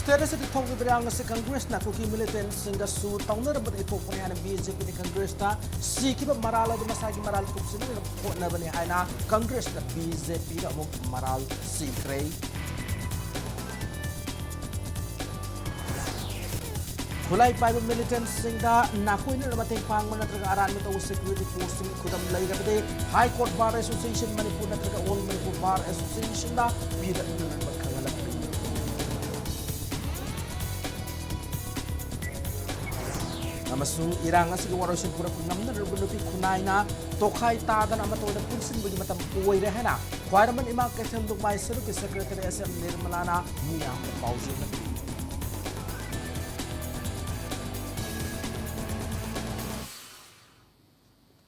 State as the Congress Brang as Congress na kuki militant singa su tauner but ito po niya ng BJP ni Congress na sikip marala di masagi maral kupsin po na ba ni na Congress na BJP na mo maral sikre. Kulay pa yung militant singa nakuin na namatay pang manatag-aran mo tawo security force kudam lay kapite High Court Bar Association Manipur na taga-all Manipur Bar Association na bida na magkangalap. Amasung irang nga siguro sin pura purnam na rubunupi kunay na tokay tada na matod na punsin bagi matam puway na hana. Kwara man imang kasandong may suru ki Secretary SM Nirmala na niyang pausin na